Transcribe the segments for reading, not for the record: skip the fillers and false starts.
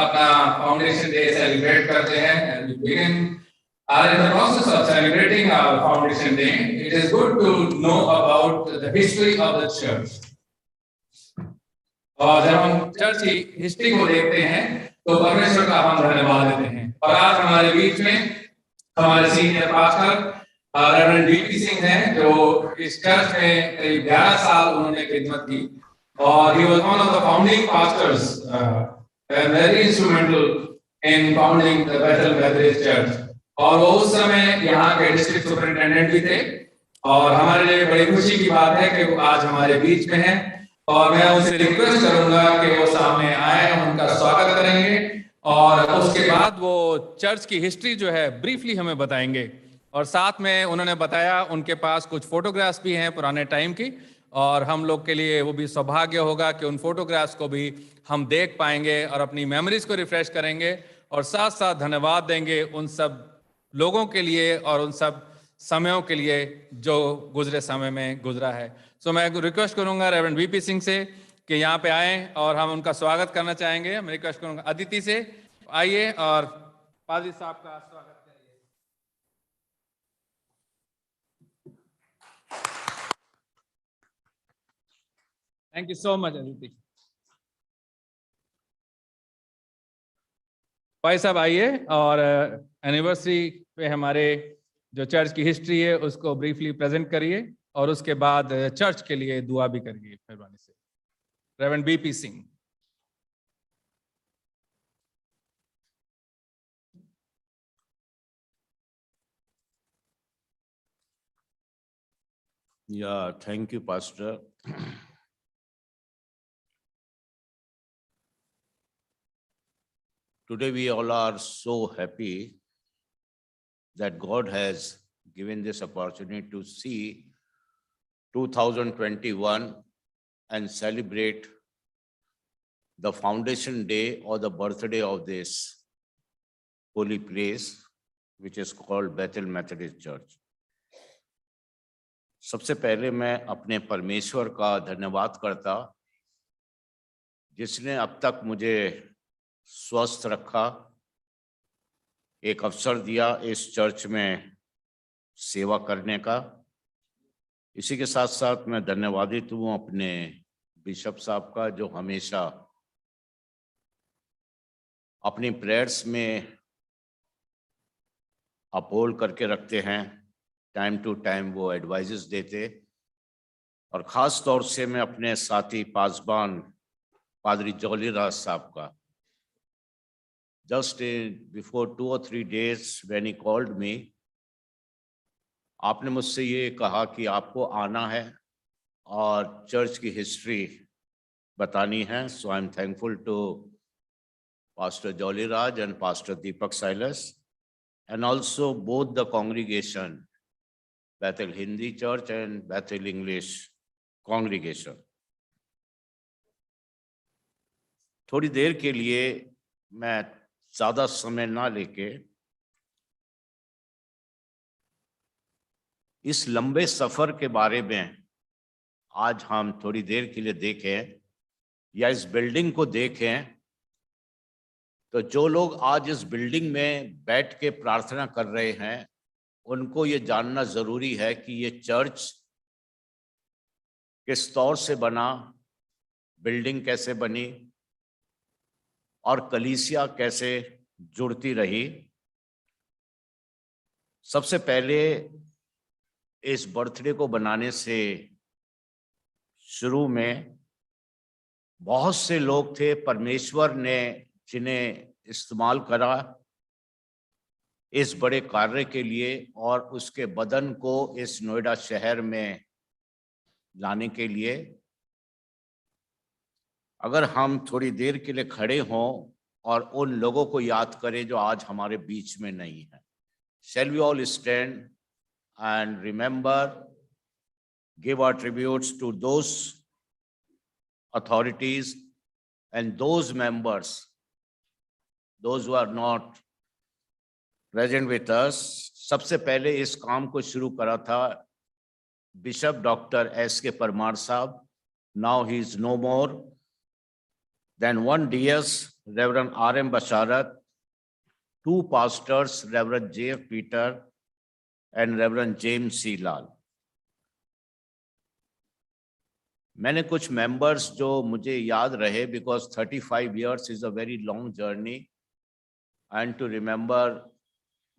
अपना foundation day celebrate करते हैं and we begin are in the process of celebrating our foundation day. It is good to know about the history of the church. और जब हम church की history को देखते हैं तो परमेश्वर का हम धन्यवाद देते हैं। और आज हमारे बीच में हमारे senior pastor reverend VP Singh हैं, जो इस चर्च में करीब 11 साल उन्होंने खिदमत की और he was one of the founding pastors and very instrumental in founding the Bethel Methodist Church. और वो उस समय यहाँ के डिस्ट्रिक्ट सुपरिटेंडेंट भी थे और हमारे लिए बड़ी खुशी की बात है कि वो आज हमारे बीच में हैं और मैं उनसे रिक्वेस्ट करूंगा कि वो सामने आए, हम उनका स्वागत करेंगे और उसके बाद वो चर्च की हिस्ट्री जो है ब्रीफली हमें बताएंगे। और साथ में उन्होंने बताया उनके पास कुछ फोटोग्राफ्स भी हैं पुराने टाइम की और हम लोग के लिए वो भी सौभाग्य होगा कि उन फोटोग्राफ्स को भी हम देख पाएंगे और अपनी मेमोरीज को रिफ्रेश करेंगे और साथ साथ धन्यवाद देंगे उन सब लोगों के लिए और उन सब समयों के लिए जो गुजरे समय में गुजरा है। सो मैं रिक्वेस्ट करूंगा रेवरेंड वीपी सिंह से कि यहाँ पे आएँ और हम उनका स्वागत करना चाहेंगे। मैं रिक्वेस्ट करूंगा अदिति से आइए और पादरी साहब का स्वागत करिए। Thank you so much Aditi. भाई साहब आइए और एनिवर्सरी पे हमारे जो चर्च की हिस्ट्री है उसको ब्रीफली प्रेजेंट करिए और उसके बाद चर्च के लिए दुआ भी करिए मेहरबानी से। Reverend VP Singh. Yeah, thank you, Pastor. Today we all are so happy that God has given this opportunity to see 2021 and celebrate the foundation day or the birthday of this holy place, which is called Bethel Methodist Church. सबसे पहले मैं अपने परमेश्वर का धन्यवाद करता जिसने अब तक मुझे स्वस्थ रखा, एक अवसर दिया इस चर्च में सेवा करने का। इसी के साथ साथ मैं धन्यवादित हूँ अपने बिशप साहब का जो हमेशा अपनी प्रेयर्स में अपहोल्ड करके रखते हैं, टाइम टू टाइम वो एडवाइजेस देते। और ख़ास तौर से मैं अपने साथी पासबान पादरी जॉली राज साहब का, just before 2 or 3 days when he called me, आपने मुझसे ये कहा कि आपको आना है और चर्च की हिस्ट्री बतानी है। So I am thankful to pastor Jolly Raj and pastor Deepak Silas and also both the congregation, Bethel Hindi Church and Bethel English congregation. थोड़ी देर के लिए मैं ज़्यादा समय ना लेके इस लंबे सफ़र के बारे में आज हम थोड़ी देर के लिए देखें या इस बिल्डिंग को देखें। तो जो लोग आज इस बिल्डिंग में बैठ के प्रार्थना कर रहे हैं उनको ये जानना ज़रूरी है कि ये चर्च किस तौर से बना, बिल्डिंग कैसे बनी और कलीसिया कैसे जुड़ती रही। सबसे पहले इस बर्थडे को बनाने से शुरू में बहुत से लोग थे, परमेश्वर ने जिन्हें इस्तेमाल करा इस बड़े कार्य के लिए और उसके बदन को इस नोएडा शहर में लाने के लिए। अगर हम थोड़ी देर के लिए खड़े हों और उन लोगों को याद करें जो आज हमारे बीच में नहीं है। Shall we all stand and remember, give our tributes to those authorities and those members, those who are not present with us. सबसे पहले इस काम को शुरू करा था बिशप डॉक्टर S.K. परमार साहब. Now he is no more. Then one DS Reverend R.M. Basharat, 2 pastors, Reverend J.F. Peter and Reverend James C. Lal. मैंने कुछ members जो मुझे याद रहे, because 35 years is a very long journey and to remember,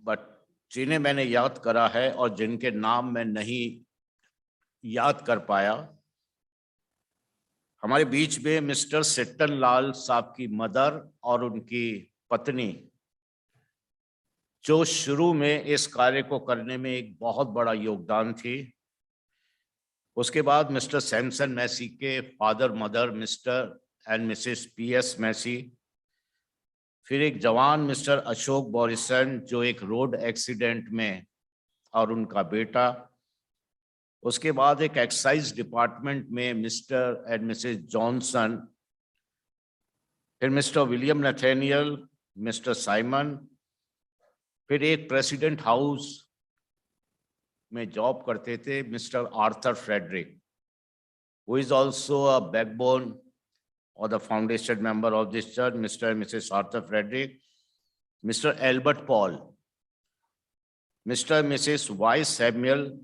but जिन्हें मैंने याद करा है और जिनके नाम मैं नहीं याद कर पाया, हमारे बीच में मिस्टर सिट्टन लाल साहब की मदर और उनकी पत्नी, जो शुरू में इस कार्य को करने में एक बहुत बड़ा योगदान थी। उसके बाद मिस्टर सैमसन मैसी के father mother Mr and Mrs PS Massey, फिर एक जवान मिस्टर अशोक बोरिसन जो एक रोड एक्सीडेंट में, और उनका बेटा। उसके बाद एक एक्साइज डिपार्टमेंट में मिस्टर एंड मिसेस जॉनसन, फिर Mr William Nathaniel, Mr Simon, फिर एक प्रेसिडेंट हाउस में जॉब करते थे Mr Arthur Frederick, who is also a backbone or the foundation member of this church, Mr. and Mrs. Arthur Frederick, Mr. Albert Paul, Mr. and Mrs. Y. Samuel.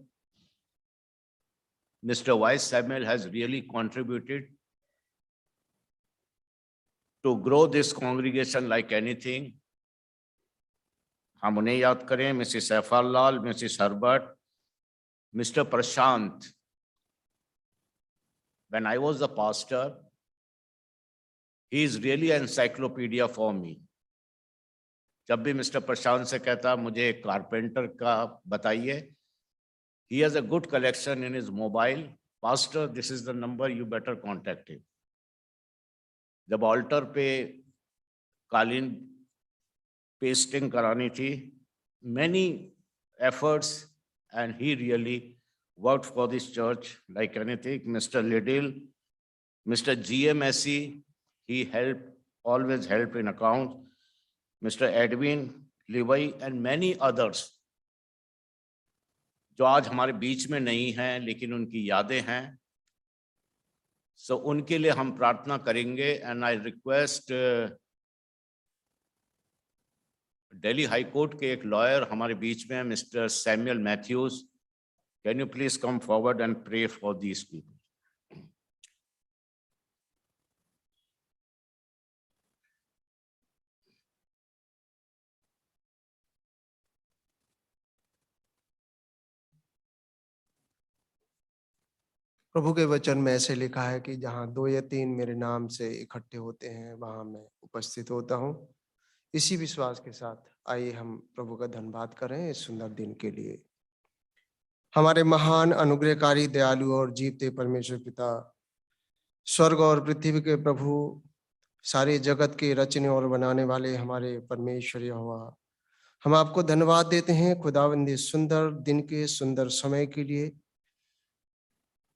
Mr. Y. Samuel has really contributed to grow this congregation like anything. हम उन्हें याद करें, Mrs सैफर Lal, Mrs Herbert, mister Prashant. When I was a pastor, he is really an encyclopedia for me. जब भी mister प्रशांत से कहता मुझे carpenter का बताइए, he has a good collection in his mobile. Pastor, this is the number, you better contact him. जब alter पे कालीन पेस्टिंग करानी थी, many efforts, and he really worked for this church like anything. Mr. Liddell, Mr. GMSC, he helped, always helped in accounts. Mr. Edwin, Levi, and many others, जो आज हमारे बीच में नहीं हैं लेकिन उनकी यादें हैं. So उनके लिए हम प्रार्थना करेंगे. And I request Delhi high court के एक लॉयर हमारे बीच में, Mr Samuel Matthews. Can you please come forward and pray for these people? प्रभु के वचन में ऐसे लिखा है कि जहाँ 2 या 3 मेरे नाम से इकट्ठे होते हैं, वहां मैं उपस्थित होता हूँ. इसी विश्वास के साथ आइए हम प्रभु का धन्यवाद करें इस सुंदर दिन के लिए. हमारे महान अनुग्रहकारी दयालु और जीवते परमेश्वर पिता, स्वर्ग और पृथ्वी के प्रभु, सारे जगत के रचने और बनाने वाले हमारे परमेश्वर यहोवा, हम आपको धन्यवाद देते हैं खुदावंदी सुंदर दिन के सुंदर समय के लिए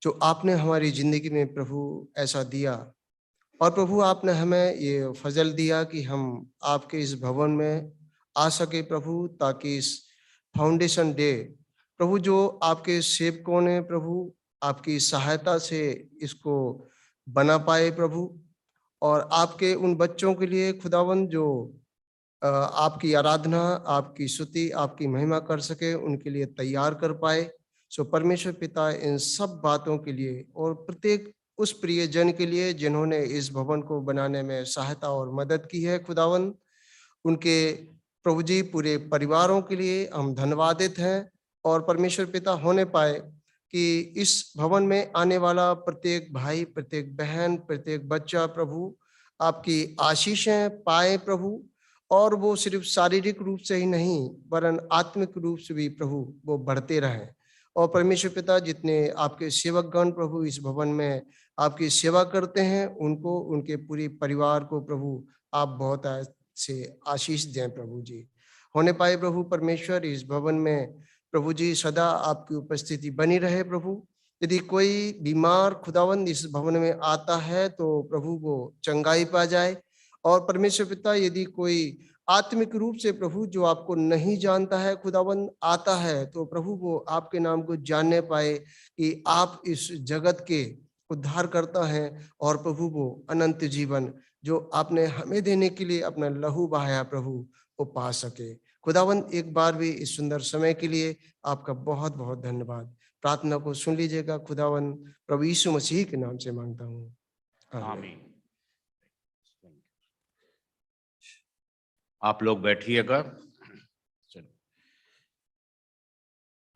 जो आपने हमारी जिंदगी में प्रभु ऐसा दिया. और प्रभु आपने हमें ये फजल दिया कि हम आपके इस भवन में आ सके प्रभु, ताकि इस फाउंडेशन डे प्रभु जो आपके सेवकों ने प्रभु आपकी सहायता से इसको बना पाए प्रभु, और आपके उन बच्चों के लिए खुदावंद जो आपकी आराधना, आपकी स्तुति, आपकी महिमा कर सके, उनके लिए तैयार कर पाए. सो परमेश्वर पिता इन सब बातों के लिए और प्रत्येक उस प्रियजन के लिए जिन्होंने इस भवन को बनाने में सहायता और मदद की है खुदावंद, उनके प्रभु जी पूरे परिवारों के लिए हम धन्यवादित हैं. और परमेश्वर पिता होने पाए कि इस भवन में आने वाला प्रत्येक भाई, प्रत्येक बहन, प्रत्येक बच्चा प्रभु आपकी आशीषें पाए प्रभु, और वो सिर्फ शारीरिक रूप से ही नहीं वरन आत्मिक रूप से भी प्रभु वो बढ़ते रहें. और परमेश्वर पिता जितने आपके सेवकगण प्रभु इस भवन में आपकी सेवा करते हैं, उनको, उनके पूरे परिवार को प्रभु आप बहुत से आशीष दें प्रभु जी. होने पाए प्रभु परमेश्वर इस भवन में प्रभु जी सदा आपकी उपस्थिति बनी रहे प्रभु. यदि कोई बीमार खुदावंद इस भवन में आता है तो प्रभु वो चंगाई पा जाए. और परमेश्वर पिता यदि कोई आत्मिक रूप से प्रभु जो आपको नहीं जानता है खुदावंद आता है, तो प्रभु वो आपके नाम को जानने पाए कि आप इस जगत के उद्धार करता है और प्रभु वो अनंत जीवन जो आपने हमें देने के लिए अपना लहू बहाया प्रभु, वो पा सके। खुदावंद, एक बार भी इस सुंदर समय के लिए आपका बहुत बहुत धन्यवाद। प्रार्थना को सुन लीजिएगा खुदावंद, प्रभु यीशु मसीह के नाम से मांगता हूँ, आमीन। आमीन। आप लोग बैठिएगा।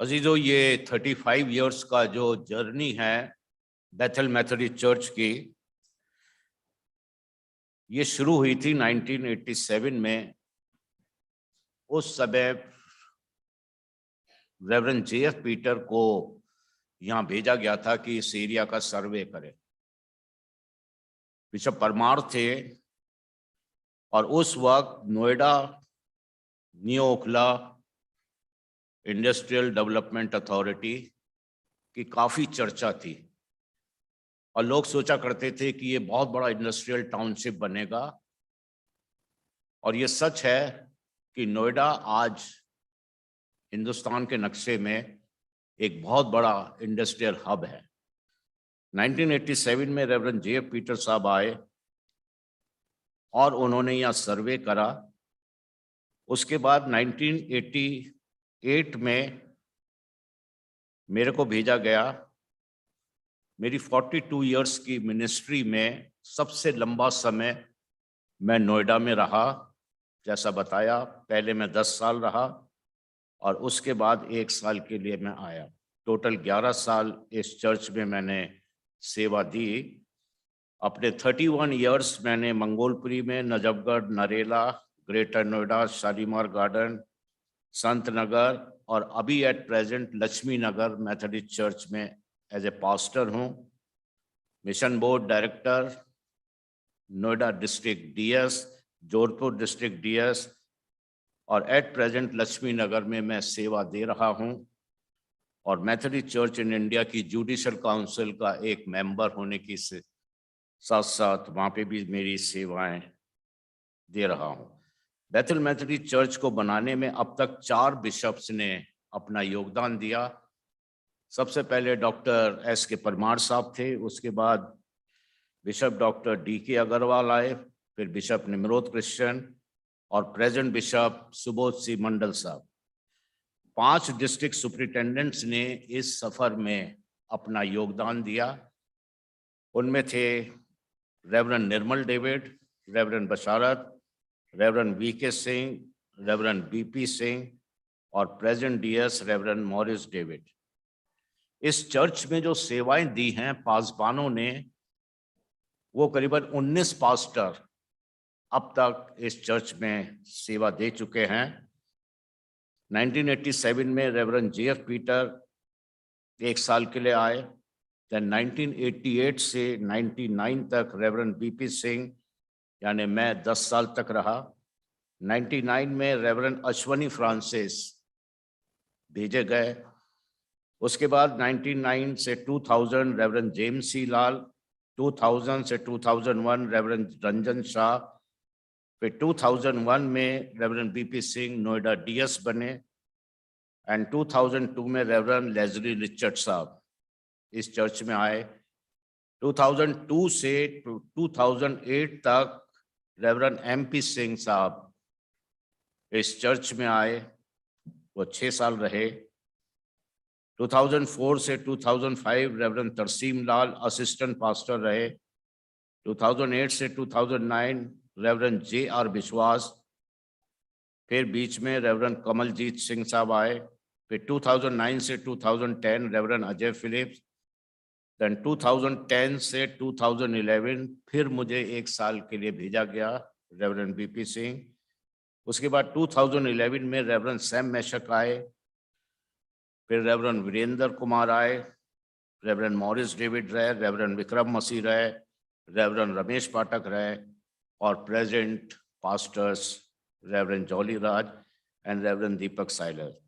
अजीजों, ये 35 इयर्स का जो जर्नी है बेथेल मेथोडिस्ट चर्च की, ये शुरू हुई थी 1987 में। उस समय रेवरेंड JF पीटर को यहाँ भेजा गया था कि इस एरिया का सर्वे करे। बिशप परमार थे और उस वक्त Noida new Okhla industrial development authority की काफी चर्चा थी और लोग सोचा करते थे कि ये बहुत बड़ा इंडस्ट्रियल टाउनशिप बनेगा। और ये सच है कि नोएडा आज हिंदुस्तान के नक्शे में एक बहुत बड़ा इंडस्ट्रियल हब है। 1987 में रेवरेंड JF पीटर साहब आए और उन्होंने यहाँ सर्वे करा। उसके बाद 1988 में मेरे को भेजा गया। मेरी 42 इयर्स की मिनिस्ट्री में सबसे लंबा समय मैं नोएडा में रहा। जैसा बताया, पहले मैं 10 साल रहा और उसके बाद 1 साल के लिए मैं आया। टोटल 11 साल इस चर्च में मैंने सेवा दी। अपने 31 इयर्स मैंने मंगोलपुरी में, नजफगढ़, नरेला, ग्रेटर नोएडा, शालीमार गार्डन, संत नगर और अभी at present Lakshmi Nagar Methodist church में एज ए पास्टर हूँ। Mission board director, Noida district DS, Jodhpur district DS और एट प्रेजेंट लक्ष्मी नगर में मैं सेवा दे रहा हूँ। और मेथोडिस्ट चर्च इन इंडिया की जुडिशियल काउंसिल का एक मेंबर होने की साथ साथ वहाँ पे भी मेरी सेवाएं दे रहा हूँ। बेथेल मेथोडिस्ट चर्च को बनाने में अब तक 4 बिशप्स ने अपना योगदान दिया। सबसे पहले डॉक्टर SK परमार साहब थे, उसके बाद बिशप डॉक्टर DK अग्रवाल आए, फिर बिशप निमरोध क्रिश्चियन और प्रेजेंट बिशप सुबोध सिंह मंडल साहब। 5 डिस्ट्रिक्ट सुपरिटेंडेंट्स ने इस सफर में अपना योगदान दिया। उनमें थे reverend Nirmal David, reverend Basharat, reverend VK Singh, reverend BP Singh और present DS reverend Morris David. इस चर्च में जो सेवाएं दी हैं पासबानों ने, वो करीबन 19 पास्टर अब तक इस चर्च में सेवा दे चुके हैं। 1987 में रेवरेंड JF पीटर 1 साल के लिए आए। then 1988 से 99 तक रेवरेंड BP सिंह यानी मैं 10 साल तक रहा। 99 में रेवरेंड अश्वनी फ्रांसिस भेजे गए। उसके बाद 99 से 2000 रेवरेंड जेम्स C लाल, 2000 से 2001 रेवरेंड रंजन शाह, फिर 2001 में reverend BP Singh Noida DS बने एंड 2002 में रेवरेंड लेजली रिचर्ड साहब इस चर्च में आए। 2002 से 2008 तक रेवरेंड MP सिंह साहब इस चर्च में आए, वो 6 साल रहे। 2004 से 2005 रेवरेंड तरसीम लाल असिस्टेंट पास्टर रहे। 2008 से 2009 रेवरेंड JR विश्वास, फिर बीच में रेवरेंड कमलजीत सिंह साहब आए। फिर 2009 से 2010 रेवरेंड अजय फिलिप्स। देन 2010 से 2011 फिर मुझे 1 साल के लिए भेजा गया रेवरेंड BP सिंह। उसके बाद 2011 में रेवरेंड सैम मैशक आए, फिर रेवरेंड वीरेंद्र कुमार आए, रेवरेंड मॉरिस डेविड रहे, रेवरेंड विक्रम मसीह रहे, रेवरेंड रमेश पाठक रहे और present pastors reverend Jolly Raj and reverend Deepak Silas.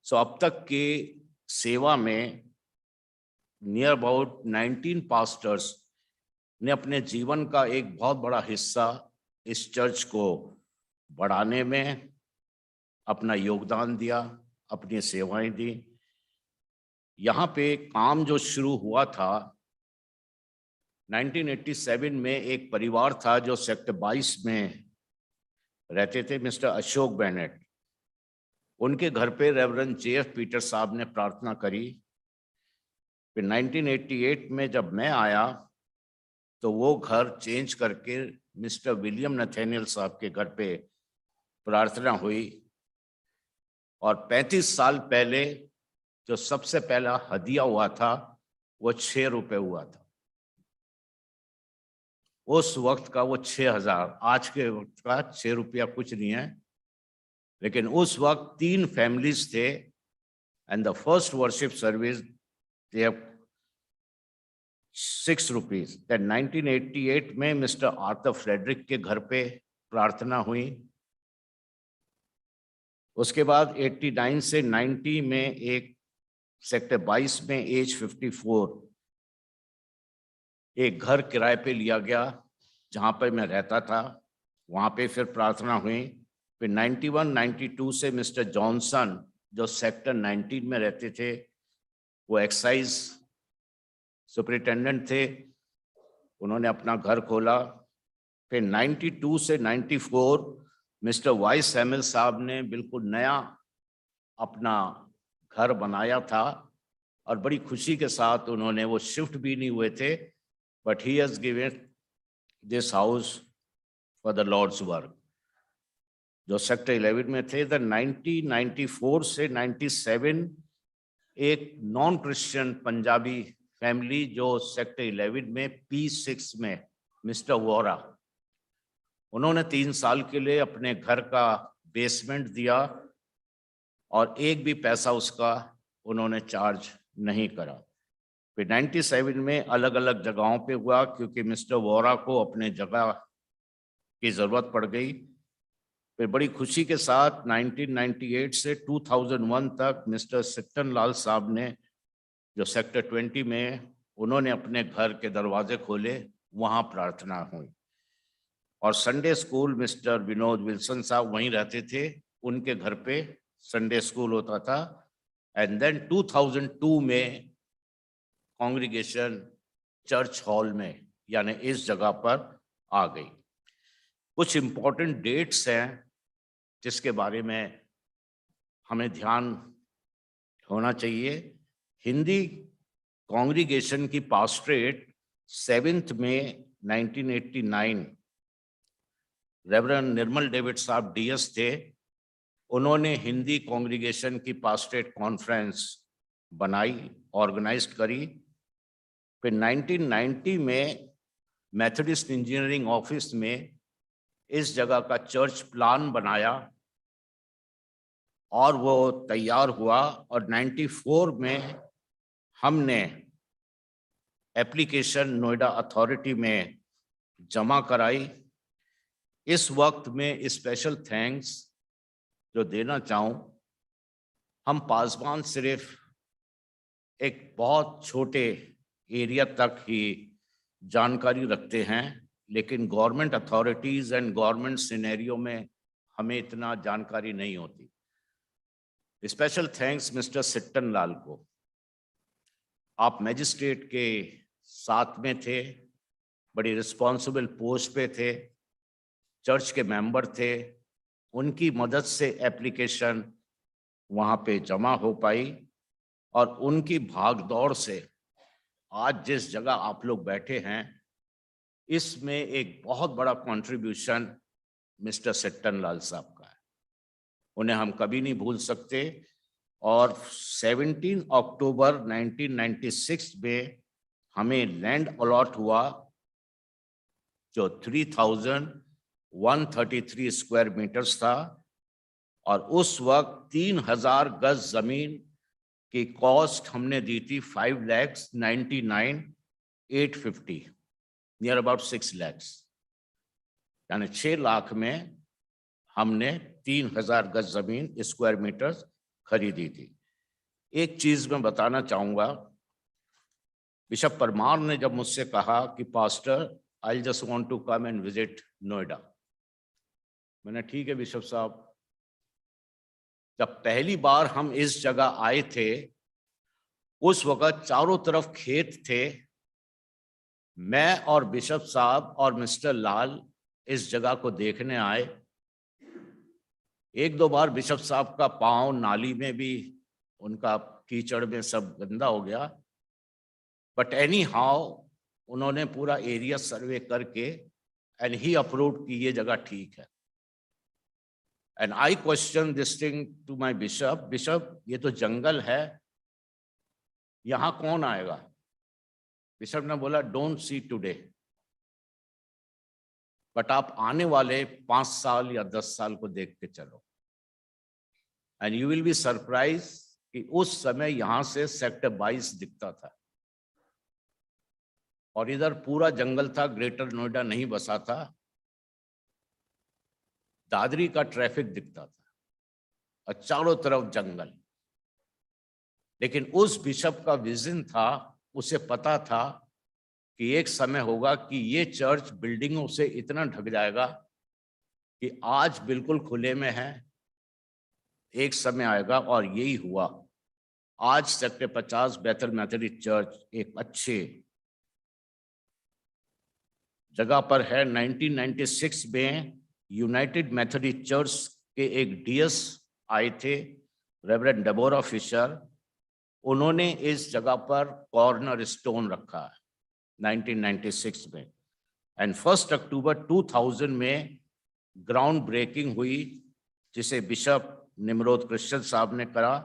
So अब तक की सेवा में नियर अबाउट 19 पास्टर्स ने अपने जीवन का एक बहुत बड़ा हिस्सा इस चर्च को बढ़ाने में अपना योगदान दिया, अपनी सेवाएं दी। यहाँ पे काम जो शुरू हुआ था 1987 में एक परिवार था जो सेक्टर 22 में रहते थे, मिस्टर अशोक बेनेट। उनके घर पे रेवरेंड JF पीटर साहब ने प्रार्थना करी। फिर 1988 में जब मैं आया तो वो घर चेंज करके मिस्टर विलियम नथेनियल साहब के घर पे प्रार्थना हुई। और 35 साल पहले जो सबसे पहला हदिया हुआ था वो 6 रुपए हुआ था। उस वक्त का वो 6,000, आज के वक्त का 6 रुपया कुछ नहीं है, लेकिन उस वक्त 3 फैमिलीज थे and the first worship service they have 6 rupees. 1988 में मिस्टर आर्थर फ्रेडरिक के घर पे प्रार्थना हुई। उसके बाद 89 से 90 में एक सेक्टर 22 में एज 54 एक घर किराए पे लिया गया जहाँ पे मैं रहता था, वहाँ पे फिर प्रार्थना हुई। फिर 91-92 से मिस्टर जॉनसन जो सेक्टर 19 में रहते थे, वो एक्साइज सुपरिटेंडेंट थे, उन्होंने अपना घर खोला। फिर 92 से 94 मिस्टर वाई सैमुअल साहब ने बिल्कुल नया अपना घर बनाया था और बड़ी खुशी के साथ उन्होंने, वो शिफ्ट भी नहीं हुए थे, but he has given this house for the Lord's work. जो सेक्टर 11 में थे, द 1994 से 97 एक नॉन क्रिश्चियन पंजाबी फैमिली जो सेक्टर 11 में P6 में मिस्टर वोरा, उन्होंने 3 साल के लिए अपने घर का बेसमेंट दिया और एक भी पैसा उसका उन्होंने चार्ज नहीं करा। फिर 97 में अलग अलग जगहों पे हुआ क्योंकि मिस्टर वोरा को अपने जगह की जरूरत पड़ गई। फिर बड़ी खुशी के साथ 1998 से 2001 तक मिस्टर सिट्टन लाल साहब ने जो सेक्टर 20 में, उन्होंने अपने घर के दरवाजे खोले, वहाँ प्रार्थना हुई। और Sunday school mister Vinod Wilson साहब वहीं रहते थे, उनके घर पे संडे स्कूल होता था। एंड देन 2002 में कांग्रीगेशन चर्च हॉल में, यानी इस जगह पर आ गई। कुछ इंपॉर्टेंट डेट्स हैं जिसके बारे में हमें ध्यान होना चाहिए। हिंदी कांग्रीगेशन की पास्ट्रेट 7 मई 1989 रेवरेंड निर्मल डेविड साहब DS थे, उन्होंने हिंदी कांग्रीगेशन की पास्ट्रेट कॉन्फ्रेंस बनाई, ऑर्गेनाइज करी। फिर 1990 में मेथोडिस्ट इंजीनियरिंग ऑफिस में इस जगह का चर्च प्लान बनाया और वो तैयार हुआ और 94 में हमने एप्लीकेशन नोएडा अथॉरिटी में जमा कराई। इस वक्त में स्पेशल थैंक्स जो देना चाहूँ, हम पासबान सिर्फ एक बहुत छोटे एरिया तक ही जानकारी रखते हैं, लेकिन government authorities and government scenario में हमें इतना जानकारी नहीं होती। स्पेशल थैंक्स मिस्टर सिट्टन लाल को, आप मैजिस्ट्रेट के साथ में थे, बड़ी रिस्पॉन्सिबल पोस्ट पे थे, चर्च के मेंबर थे, उनकी मदद से एप्लीकेशन वहाँ पे जमा हो पाई और उनकी भागदौड़ से आज जिस जगह आप लोग बैठे हैं, इसमें एक बहुत बड़ा कंट्रीब्यूशन मिस्टर सिट्टन लाल साहब का है, उन्हें हम कभी नहीं भूल सकते। और 17 अक्टूबर 1996 में हमें लैंड अलॉट हुआ जो 3,133 स्क्वायर मीटर्स था और उस वक्त 3,000 गज जमीन की कॉस्ट हमने दी थी 5,99,850, नियर अबाउट 6 लाख, यानी 6 लाख में हमने 3,000 गज जमीन स्क्वायर मीटर खरीदी थी। एक चीज मैं बताना चाहूंगा, बिशप परमार ने जब मुझसे कहा कि pastor I just want to come and visit Noida, मैंने ठीक है बिशप साहब। जब पहली बार हम इस जगह आए थे, उस वक्त चारों तरफ खेत थे मैं और बिशप साहब और मिस्टर लाल इस जगह को देखने आए। एक दो बार बिशप साहब का पांव नाली में भी, उनका कीचड़ में सब गंदा हो गया, बट एनी हाउ उन्होंने पूरा एरिया सर्वे करके एंड ही अप्रूव्ड कि ये जगह ठीक है। And I question this thing to my bishop, bishop ये तो जंगल है, यहाँ कौन आएगा? बिशप ने बोला डोंट सी टुडे, बट आप आने वाले 5 साल या 10 साल को देख के चलो, and you will be surprise कि उस समय यहां से सेक्टर 22 दिखता था और इधर पूरा जंगल था, ग्रेटर नोएडा नहीं बसा था, दादरी का ट्रैफिक दिखता था और चारों तरफ जंगल। लेकिन उस बिशप का विजन था, उसे पता था कि एक समय होगा कि ये चर्च बिल्डिंगों से इतना ढक जाएगा कि आज बिल्कुल खुले में है, एक समय आएगा, और यही हुआ। आज सेक्टर 50 बेथल मेथोडिस्ट चर्च एक अच्छे जगह पर है। 1996 में यूनाइटेड मेथोडिस्ट चर्च के एक डीएस आए थे, रेवरेंड डेबोरा फिशर, उन्होंने इस जगह पर कॉर्नर स्टोन रखा है 1996 में, एंड 1 अक्टूबर 2000 में ग्राउंड ब्रेकिंग हुई, जिसे बिशप निमरोद क्रिश्चियन साहब ने करा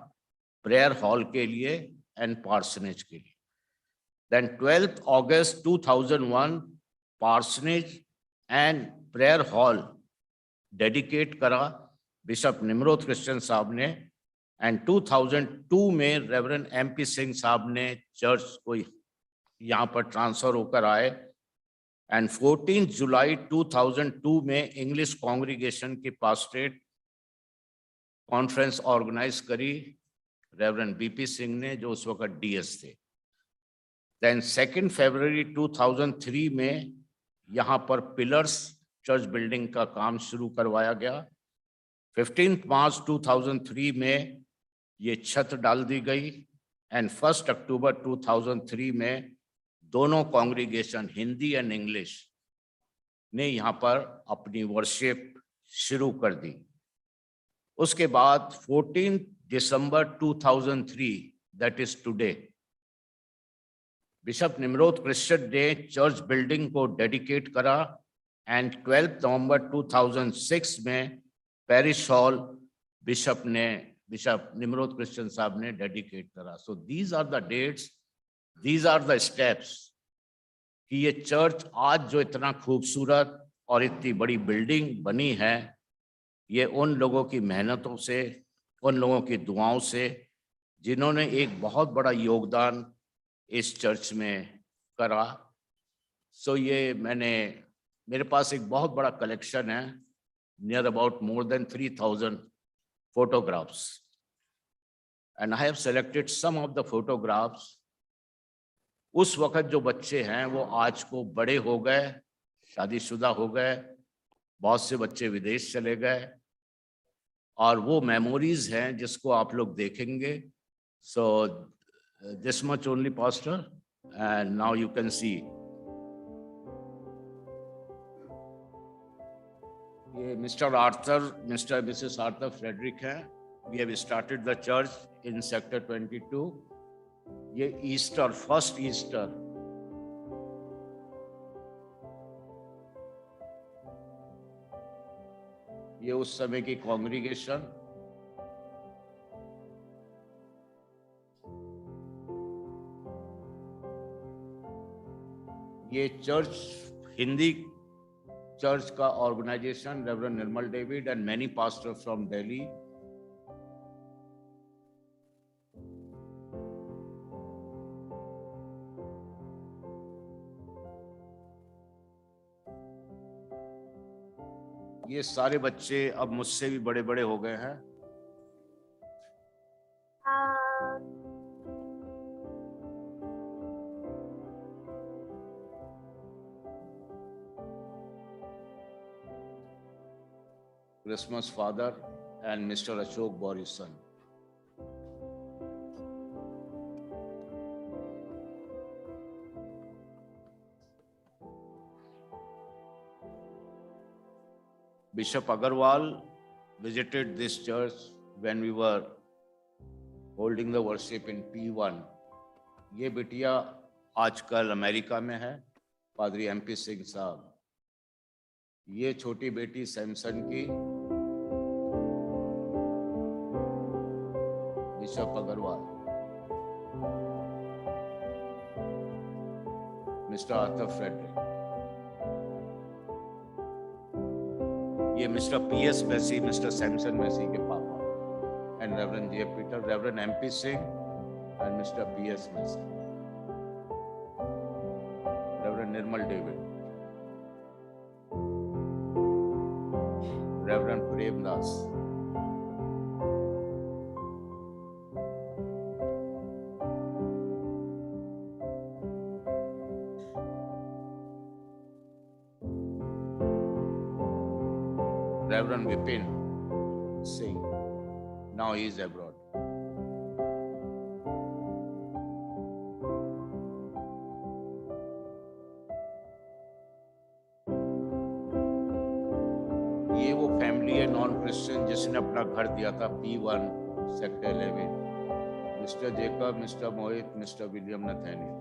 प्रेयर हॉल के लिए एंड पार्सनेज के लिए। Then 12 August 2001 parsonage and prayer hall dedicate करा बिशप निमरोद क्रिश्चियन साहब ने, एंड 2002 में रेवरेंड एमपी सिंह साहब ने चर्च को यहाँ पर ट्रांसफर होकर आए, एंड 14 जुलाई 2002 में इंग्लिश कॉन्ग्रीगेशन की पास्टरेट कॉन्फ्रेंस ऑर्गेनाइज करी रेवरेंड बीपी सिंह ने, जो उस वक्त डीएस थे। देन 2 फरवरी 2003 में यहाँ पर पिलर्स चर्च बिल्डिंग का काम शुरू करवाया गया। 15 मार्च 2003 में ये छत डाल दी गई, एंड 1 अक्टूबर 2003 में दोनों कॉन्ग्रीगेशन हिंदी एंड इंग्लिश ने यहाँ पर अपनी वर्शिप शुरू कर दी। उसके बाद 14 दिसंबर 2003 that is today, bishop Nimrod Christian ने चर्च बिल्डिंग को डेडिकेट करा, एंड 12 नवंबर 2006 में parish hall bishop Nimrod Christian साहब ने डेडिकेट करा। So these are the dates, these are the steps कि ये चर्च आज जो इतना खूबसूरत और इतनी बड़ी बिल्डिंग बनी है, ये उन लोगों की मेहनतों से, उन लोगों की दुआओं से, जिन्होंने एक बहुत बड़ा योगदान इस चर्च में करा। सो ये मेरे पास एक बहुत बड़ा कलेक्शन है, near about more than 3000 photographs, and I have selected some of the photographs। उस वक्त जो बच्चे हैं वो आज को बड़े हो गए, शादीशुदा हो गए, बहुत से बच्चे विदेश चले गए, और वो मेमोरीज हैं जिसको आप लोग देखेंगे। So this much only pastor, and now you can see. ये मिस्टर मिसेस आर्थर फ्रेडरिक है। We have started the church in sector 22। ये ईस्टर, फर्स्ट ईस्टर, ये उस समय की कॉन्ग्रीगेशन। ये चर्च, हिंदी चर्च का organisation, reverend Nirmal David and many pastor from Delhi. ये सारे बच्चे अब मुझसे भी बड़े बड़े हो गए हैं। Christmas father and Mr. Ashok Boris son. Bishop Agarwal visited this church when we were holding the worship in P1. ये बिटिया आजकल अमेरिका में है, पादरी MP सिंह साहब। ये छोटी बेटी सैमसन की bishop Agarwal, mister Arthur Frederick, ये mister PS Massey, mister Samson Massey के पापा, and reverend J. Peter, reverend MP Singh and mister PS Massey, reverend Nirmal David, reverend Premdas, Reverend Vipin Singh. Now he is abroad. ये वो family है non Christian जिसने अपना घर दिया था P1 sector 11, mister Jacob, mister Mohit, mister William Nathaniel,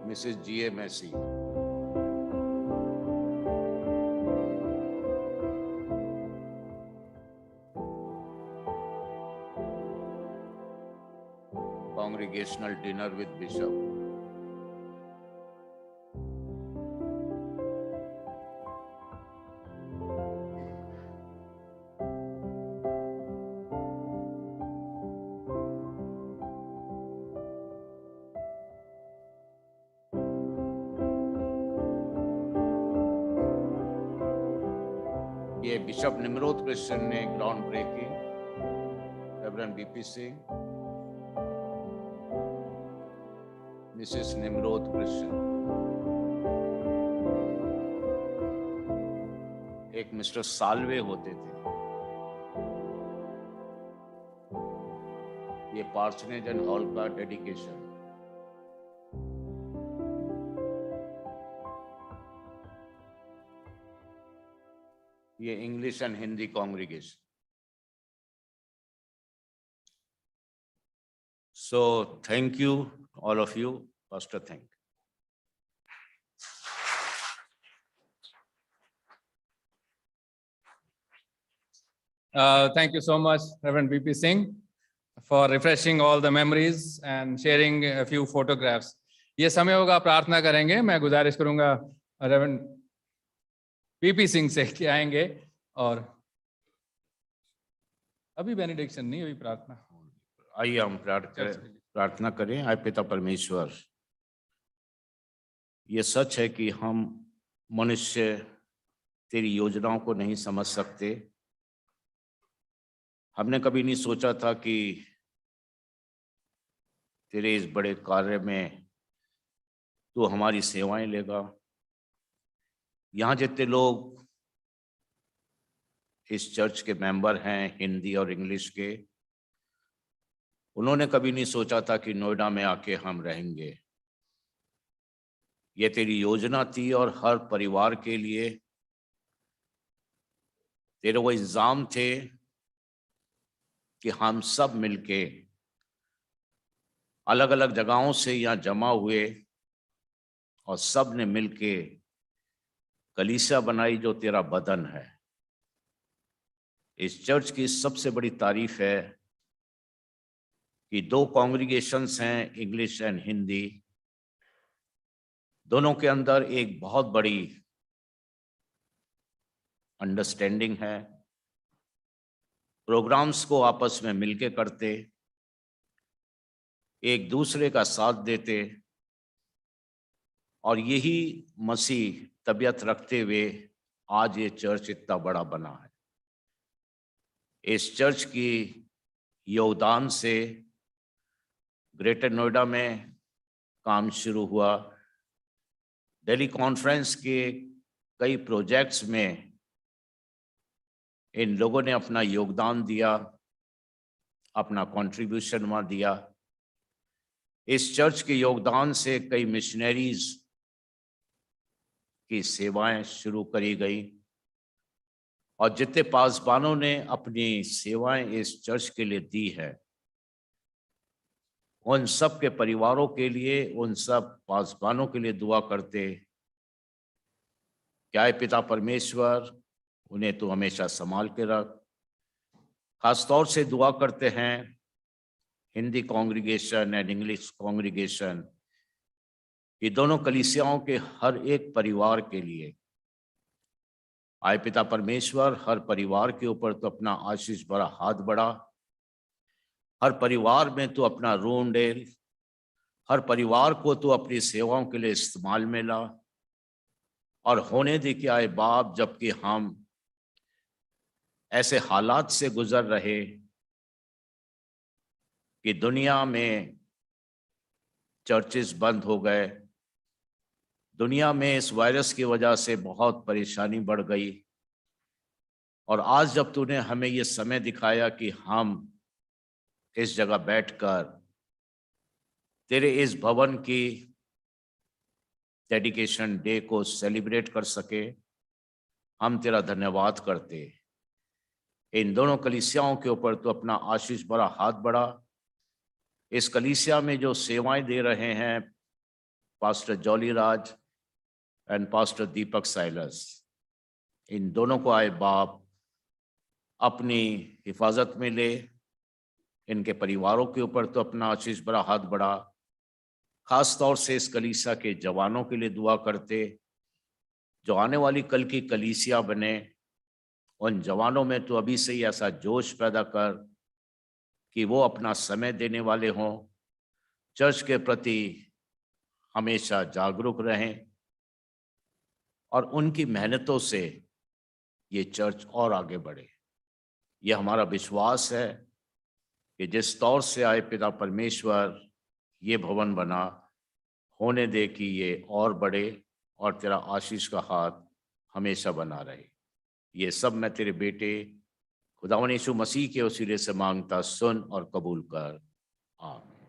Mrs G.A. Massey, congregational dinner with Bishop. ये bishop Nimrod Christian ने ground breaking, reverend BP Singh, Mrs Nimrod Christian, एक मिस्टर साल्वे होते थे, ये पार्सनेज हॉल का डेडिकेशन, ये English and Hindi congregation. So thank you all of you. Pastor, thank you. Thank you so much, Reverend BP Singh, for refreshing all the memories and sharing a few photographs. ये समय होगा प्रार्थना करेंगे। मैं गुजारिश करूंगा रेवरेंड BP सिंह से कि आएंगे, और अभी बेनेडिक्शन नहीं, अभी प्रार्थना। आइए हम प्रार्थना करें। आए पिता परमेश्वर, ये सच है कि हम मनुष्य तेरी योजनाओं को नहीं समझ सकते। हमने कभी नहीं सोचा था कि तेरे इस बड़े कार्य में तू हमारी सेवाएं लेगा। यहाँ जितने लोग इस चर्च के मेंबर हैं, हिंदी और इंग्लिश के, उन्होंने कभी नहीं सोचा था कि नोएडा में आके हम रहेंगे। ये तेरी योजना थी और हर परिवार के लिए तेरे वो इंतजाम थे कि हम सब मिलके अलग अलग जगहों से यहाँ जमा हुए और सब ने मिलके कलीसिया बनाई जो तेरा बदन है। इस चर्च की सबसे बड़ी तारीफ है कि 2 कॉन्ग्रीगेशंस हैं, इंग्लिश एंड हिंदी, दोनों के अंदर एक बहुत बड़ी अंडरस्टैंडिंग है। प्रोग्राम्स को आपस में मिलके करते, एक दूसरे का साथ देते, और यही मसीह तबीयत रखते हुए आज ये चर्च इतना बड़ा बना है। इस चर्च की योगदान से ग्रेटर नोएडा में काम शुरू हुआ। दिल्ली कॉन्फ्रेंस के कई प्रोजेक्ट्स में इन लोगों ने अपना योगदान दिया, अपना कंट्रीब्यूशन वहाँ दिया। इस चर्च के योगदान से कई मिशनरीज की सेवाएं शुरू करी गई। और जितने पासबानों ने अपनी सेवाएं इस चर्च के लिए दी है, उन सब के परिवारों के लिए, उन सब पासबानों के लिए दुआ करते। क्या है पिता परमेश्वर, उन्हें तो हमेशा संभाल के रख। खास तौर से दुआ करते हैं Hindi congregation and English congregation, ये दोनों कलीसियाओं के हर एक परिवार के लिए। आए पिता परमेश्वर, हर परिवार के ऊपर तो अपना आशीष भरा हाथ बढ़ा। हर परिवार में तो अपना रून डेल, हर परिवार को तो अपनी सेवाओं के लिए इस्तेमाल में ला। और होने दे कि आए बाप, जबकि हम ऐसे हालात से गुजर रहे कि दुनिया में चर्चेस बंद हो गए, दुनिया में इस वायरस की वजह से बहुत परेशानी बढ़ गई, और आज जब तूने हमें ये समय दिखाया कि हम इस जगह बैठकर तेरे इस भवन की डेडिकेशन डे को सेलिब्रेट कर सके, हम तेरा धन्यवाद करते। इन दोनों कलीसियाओं के ऊपर तो अपना आशीष भरा हाथ बढ़ा। इस कलीसिया में जो सेवाएं दे रहे हैं pastor Jolly Raj and pastor Deepak Silas, इन दोनों को आए बाप अपनी हिफाजत में ले। इनके परिवारों के ऊपर तो अपना आशीष भरा हाथ बढ़ा। खास तौर से इस कलीसिया के जवानों के लिए दुआ करते, जो आने वाली कल की कलीसिया बने। उन जवानों में तो अभी से ही ऐसा जोश पैदा कर कि वो अपना समय देने वाले हों, चर्च के प्रति हमेशा जागरूक रहें, और उनकी मेहनतों से ये चर्च और आगे बढ़े। ये हमारा विश्वास है कि जिस तौर से आए पिता परमेश्वर ये भवन बना, होने दे कि ये और बढ़े और तेरा आशीष का हाथ हमेशा बना रहे। ये सब मैं तेरे बेटे खुदावन यीशु मसीह के वसीले से मांगता, सुन और कबूल कर, आमीन।